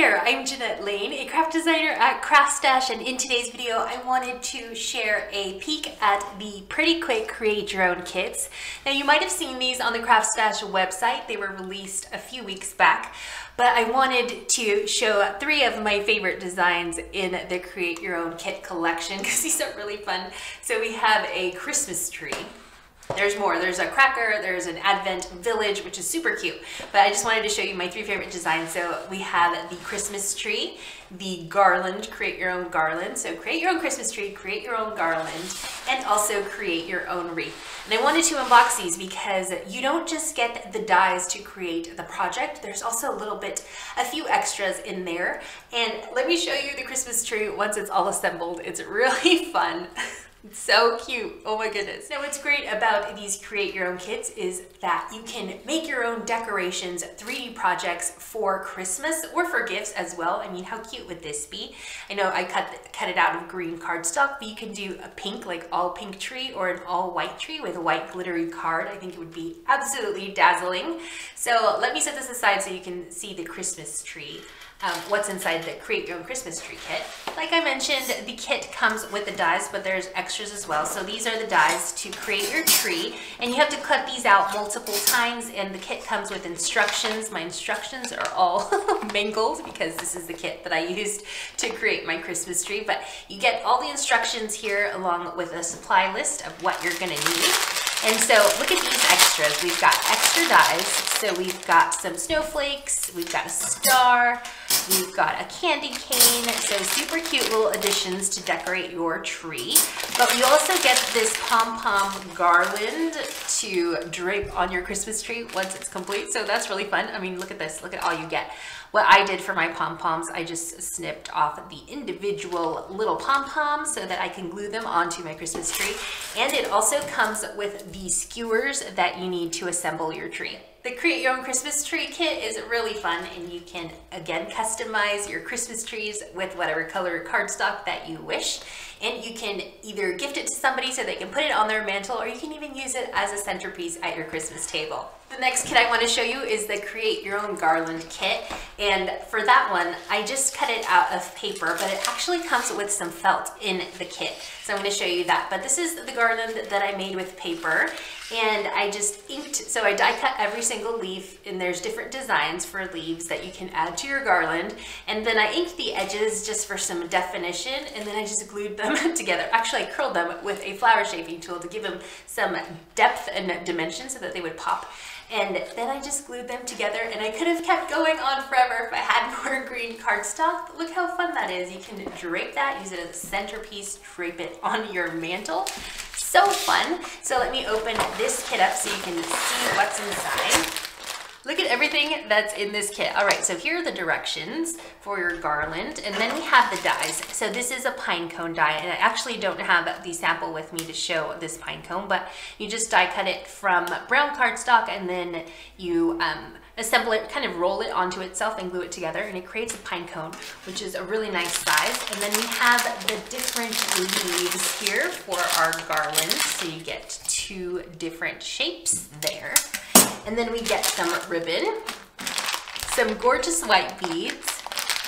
there, I'm Jeanette Lane, a craft designer at CraftStash, and in today's video I wanted to share a peek at the Pretty Quick Create Your Own kits. Now you might have seen these on the CraftStash website. They were released a few weeks back, but I wanted to show 3 of my favorite designs in the Create Your Own kit collection because these are really fun. So we have a Christmas tree. There's more. There's a cracker, there's an Advent village, which is super cute. But I just wanted to show you my 3 favorite designs. So we have the Christmas tree, the garland, create your own garland. So create your own Christmas tree, create your own garland, and also create your own wreath. And I wanted to unbox these because you don't just get the dies to create the project. There's also a few extras in there. And let me show you the Christmas tree once it's all assembled. It's really fun. It's so cute. Oh my goodness. Now what's great about these create your own kits is that you can make your own decorations, 3D projects for Christmas or for gifts as well. I mean, how cute would this be? I know I cut it out of green cardstock, but you can do a pink, like all pink tree, or an all white tree with a white glittery card. I think it would be absolutely dazzling. So let me set this aside so you can see the Christmas tree. What's inside the Create Your Own Christmas Tree kit. Like I mentioned, the kit comes with the dies, but there's extras as well. So these are the dies to create your tree, and you have to cut these out multiple times, and the kit comes with instructions. My instructions are all mangled because this is the kit that I used to create my Christmas tree, but you get all the instructions here along with a supply list of what you're gonna need. And so look at these extras. We've got extra dies. So we've got some snowflakes, we've got a star, we've got a candy cane. So super cute little additions to decorate your tree. But we also get this pom-pom garland to drape on your Christmas tree once it's complete. So that's really fun. I mean, look at this, look at all you get. What I did for my pom-poms, I just snipped off the individual little pom-poms so that I can glue them onto my Christmas tree. And it also comes with the skewers that you need to assemble your tree. The Create Your Own Christmas Tree kit is really fun, and you can, again, customize your Christmas trees with whatever color cardstock that you wish. And you can either gift it to somebody so they can put it on their mantle, or you can even use it as a centerpiece at your Christmas table. The next kit I want to show you is the Create Your Own Garland kit. And for that one, I just cut it out of paper, but it actually comes with some felt in the kit. So I'm going to show you that. But this is the garland that I made with paper. And I just inked, so I die cut every single leaf, and there's different designs for leaves that you can add to your garland. And then I inked the edges just for some definition, and then I just glued them together. Actually, I curled them with a flower shaping tool to give them some depth and dimension so that they would pop. And then I just glued them together, and I could have kept going on forever if I had more green cardstock. Look how fun that is. You can drape that, use it as a centerpiece, drape it on your mantle. So fun. So let me open this kit up so you can see what's inside. Look at everything that's in this kit. All right, so here are the directions for your garland, and then we have the dies. So this is a pine cone die, and I actually don't have the sample with me to show this pine cone, but you just die cut it from brown cardstock, and then you assemble it, kind of roll it onto itself and glue it together, and it creates a pine cone, which is a really nice size. And then we have the different leaves here for our garland. So you get 2 different shapes there. And then we get some ribbon, some gorgeous white beads,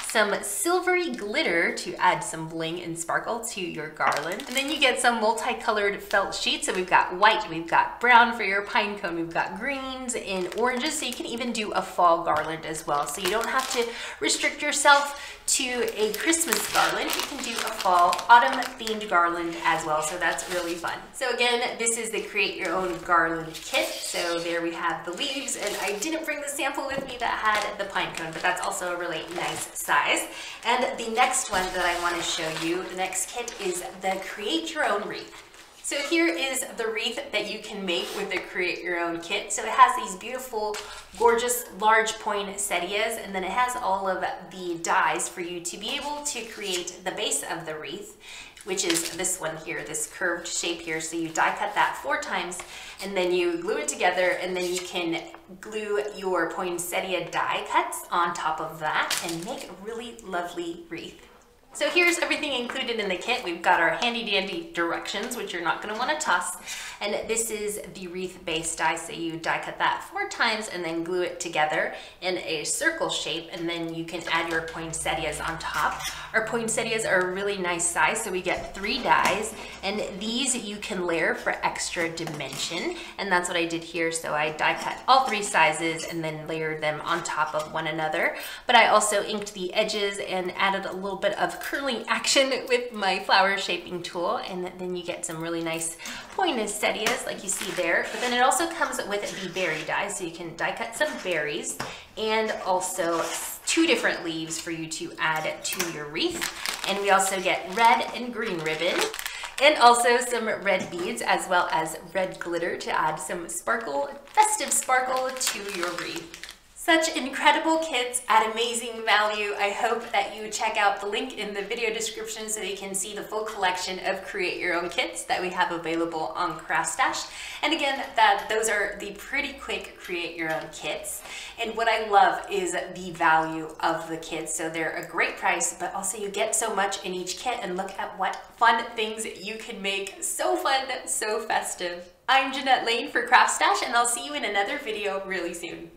some silvery glitter to add some bling and sparkle to your garland. And then you get some multicolored felt sheets. So we've got white, we've got brown for your pine cone, we've got greens and oranges. So you can even do a fall garland as well. So you don't have to restrict yourself to a Christmas garland. You can do a fall, autumn themed garland as well. So that's really fun. So again, this is the Create Your Own Garland kit. So there we have the leaves, and I didn't bring the sample with me that had the pine cone, but that's also a really nice size. And the next one that I want to show you, the next kit, is the Create Your Own Wreath. So here is the wreath that you can make with the Create Your Own kit. So it has these beautiful, gorgeous, large poinsettias, and then it has all of the dies for you to be able to create the base of the wreath, which is this one here, this curved shape here. So you die cut that 4 times, and then you glue it together, and then you can glue your poinsettia die cuts on top of that and make a really lovely wreath. So here's everything included in the kit. We've got our handy dandy directions, which you're not going to want to toss. And this is the wreath base die. So you die cut that 4 times and then glue it together in a circle shape. And then you can add your poinsettias on top. Our poinsettias are a really nice size. So we get 3 dies, and these you can layer for extra dimension. And that's what I did here. So I die cut all 3 sizes and then layered them on top of one another. But I also inked the edges and added a little bit of curling action with my flower shaping tool, and then you get some really nice poinsettias like you see there. But then it also comes with the berry die, so you can die cut some berries and also 2 different leaves for you to add to your wreath. And we also get red and green ribbon, and also some red beads as well as red glitter to add some sparkle, festive sparkle to your wreath. Such incredible kits at amazing value. I hope that you check out the link in the video description so you can see the full collection of create your own kits that we have available on CraftStash. And again, those are the pretty quick create your own kits. And what I love is the value of the kits. So they're a great price, but also you get so much in each kit, and look at what fun things you can make. So fun, so festive. I'm Jeanette Lane for CraftStash, and I'll see you in another video really soon.